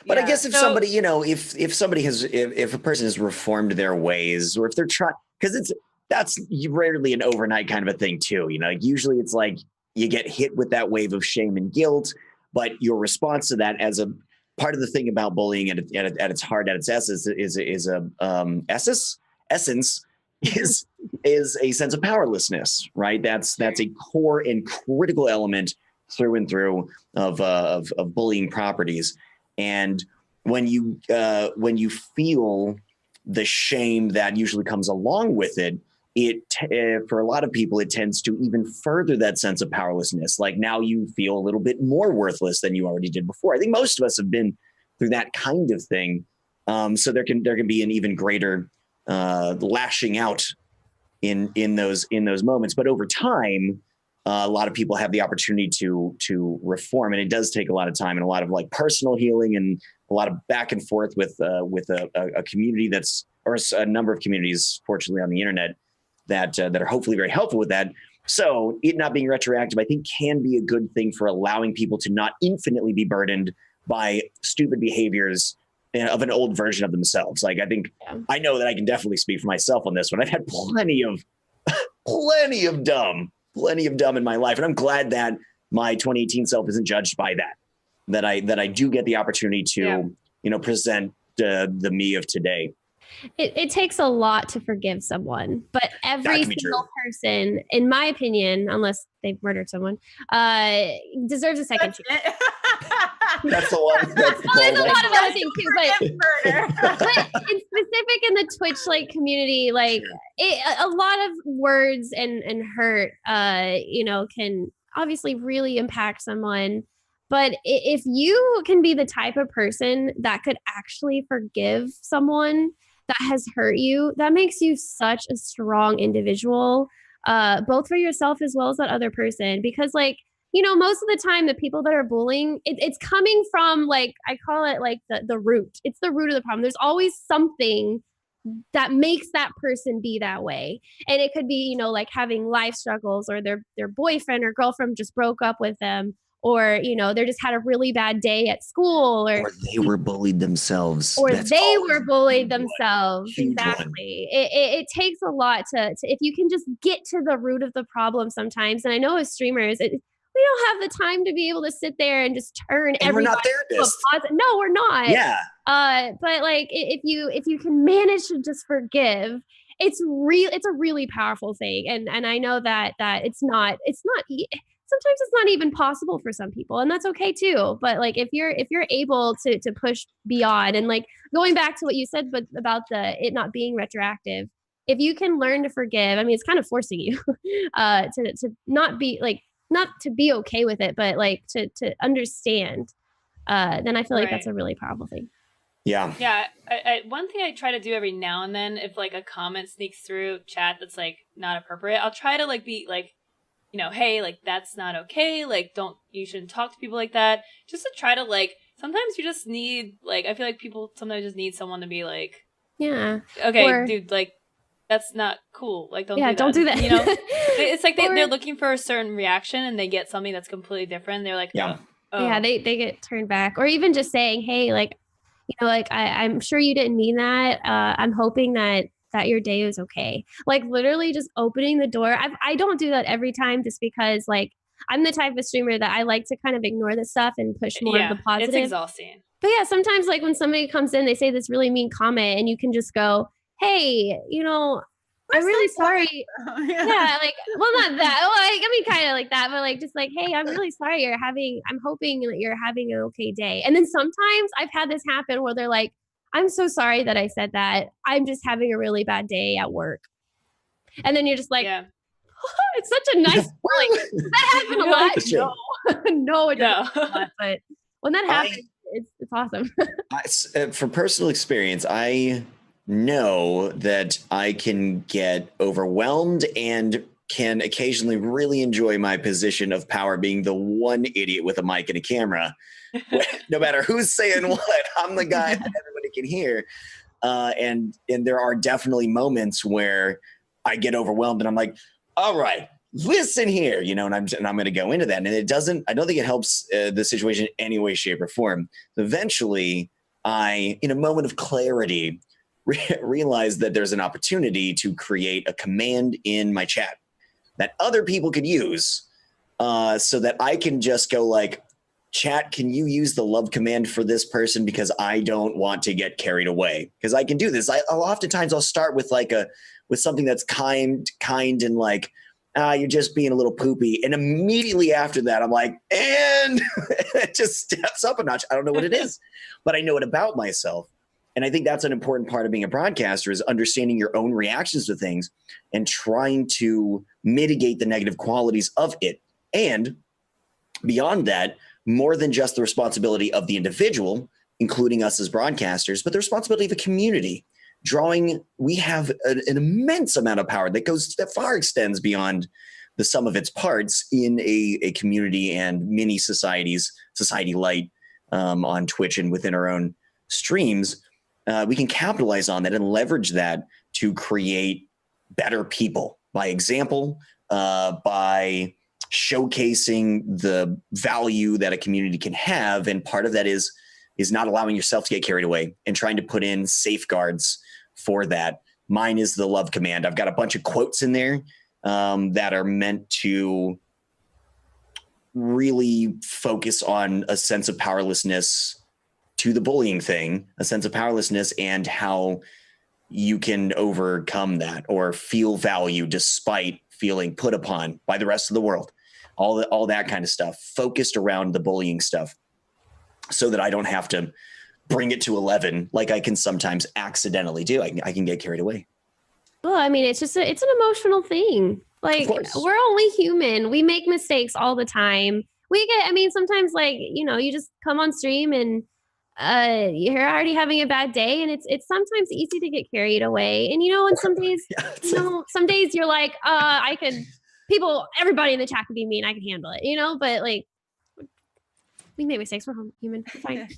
But I Yeah. guess if somebody, if somebody has, if a person has reformed their ways, or if they're trying, because that's rarely an overnight kind of a thing too. Usually it's like you get hit with that wave of shame and guilt, but your response to that, as a part of the thing about bullying at its heart, at its essence, essence is a sense of powerlessness, right? That's a core and critical element through and through of bullying properties. And when you feel the shame that usually comes along with it, for a lot of people, it tends to even further that sense of powerlessness. Like, now you feel a little bit more worthless than you already did before. I think most of us have been through that kind of thing. So there can be an even greater lashing out in those moments. But over time, a lot of people have the opportunity to reform, and it does take a lot of time and a lot of like personal healing and a lot of back and forth with a community or a number of communities, fortunately, on the internet that are hopefully very helpful with that. So it not being retroactive, I think, can be a good thing for allowing people to not infinitely be burdened by stupid behaviors of an old version of themselves. Like, I know that I can definitely speak for myself on this one. I've had plenty of dumb in my life, and I'm glad that my 2018 self isn't judged by that I do get the opportunity to present the me of today. It takes a lot to forgive someone, but every single person, in my opinion, unless they've murdered someone, deserves a second chance. That's the one. There's a lot of other things too, but in specific in the Twitch community, a lot of words and hurt, can obviously really impact someone. But if you can be the type of person that could actually forgive someone that has hurt you, that makes you such a strong individual, both for yourself as well as that other person. Because most of the time, the people that are bullying, it's coming from I call it the root. It's the root of the problem. There's always something that makes that person be that way. And it could be, having life struggles, or their boyfriend or girlfriend just broke up with them, or they just had a really bad day at school, or they were bullied themselves, exactly. It takes a lot to if you can just get to the root of the problem sometimes. And I know as streamers, we don't have the time to be able to sit there and just turn everything. We're not therapists. No, we're not. Yeah. But if you can manage to just forgive, it's a really powerful thing. And I know that it's not sometimes it's not even possible for some people, and that's okay too. But if you're able to push beyond, and going back to what you said, but about it not being retroactive, if you can learn to forgive, I mean, it's kind of forcing you to not be not to be okay with it, but to understand, then I feel like that's a really powerful thing. Yeah. Yeah. One thing I try to do every now and then, if a comment sneaks through chat that's not appropriate, I'll try to be hey, that's not okay. You shouldn't talk to people like that. Just to try to sometimes you just need I feel like people sometimes just need someone to be yeah, okay, dude, that's not cool. Don't do that. It's they're looking for a certain reaction, and they get something that's completely different. They're they get turned back, or even just saying, hey, I'm sure you didn't mean that. I'm hoping that your day is okay. Literally just opening the door. I don't do that every time, just because I'm the type of streamer that I like to kind of ignore the stuff and push more of the positive. It's exhausting. But yeah, sometimes when somebody comes in, they say this really mean comment, and you can just go, hey, I'm really sorry. Yeah, well, not that. Well, I mean, kind of like that, but just hey, I'm really sorry I'm hoping that you're having an okay day. And then sometimes I've had this happen where they're like, I'm so sorry that I said that. I'm just having a really bad day at work. And then you're just it's such a nice, that happened a lot. No, it doesn't. No. But when that happens, it's awesome. From personal experience, I know that I can get overwhelmed and can occasionally really enjoy my position of power, being the one idiot with a mic and a camera. No matter who's saying what, I'm the guy that everybody can hear. And there are definitely moments where I get overwhelmed and I'm like, all right, listen here, you know, and I'm going to go into that. And I don't think it helps the situation in any way, shape, or form. Eventually, I, in a moment of clarity, realized that there's an opportunity to create a command in my chat that other people could use so that I can just go like, chat, can you use the love command for this person? Because I don't want to get carried away. Because I can do this. Oftentimes I'll start with with something that's kind and like, you're just being a little poopy. And immediately after that, I'm like, and it just steps up a notch. I don't know what it is, but I know it about myself. And I think that's an important part of being a broadcaster, is understanding your own reactions to things and trying to mitigate the negative qualities of it. And beyond that, more than just the responsibility of the individual, including us as broadcasters, but the responsibility of a community. We have an immense amount of power that far extends beyond the sum of its parts in a community and mini societies, society light on Twitch and within our own streams. We can capitalize on that and leverage that to create better people by example, by showcasing the value that a community can have. And part of that is not allowing yourself to get carried away and trying to put in safeguards for that. Mine is the love command. I've got a bunch of quotes in there that are meant to really focus on a sense of powerlessness to the bullying thing, a sense of powerlessness and how you can overcome that or feel value despite feeling put upon by the rest of the world. All that kind of stuff focused around the bullying stuff so that I don't have to bring it to 11 like I can sometimes accidentally do. I can get carried away. Well, I mean, it's an emotional thing. Like, we're only human. We make mistakes all the time. Sometimes like, you just come on stream and you're already having a bad day, and it's sometimes easy to get carried away. And and some days, some days you're like, everybody in the chat could be mean, I can handle it, but like, we make mistakes, we're human, fine.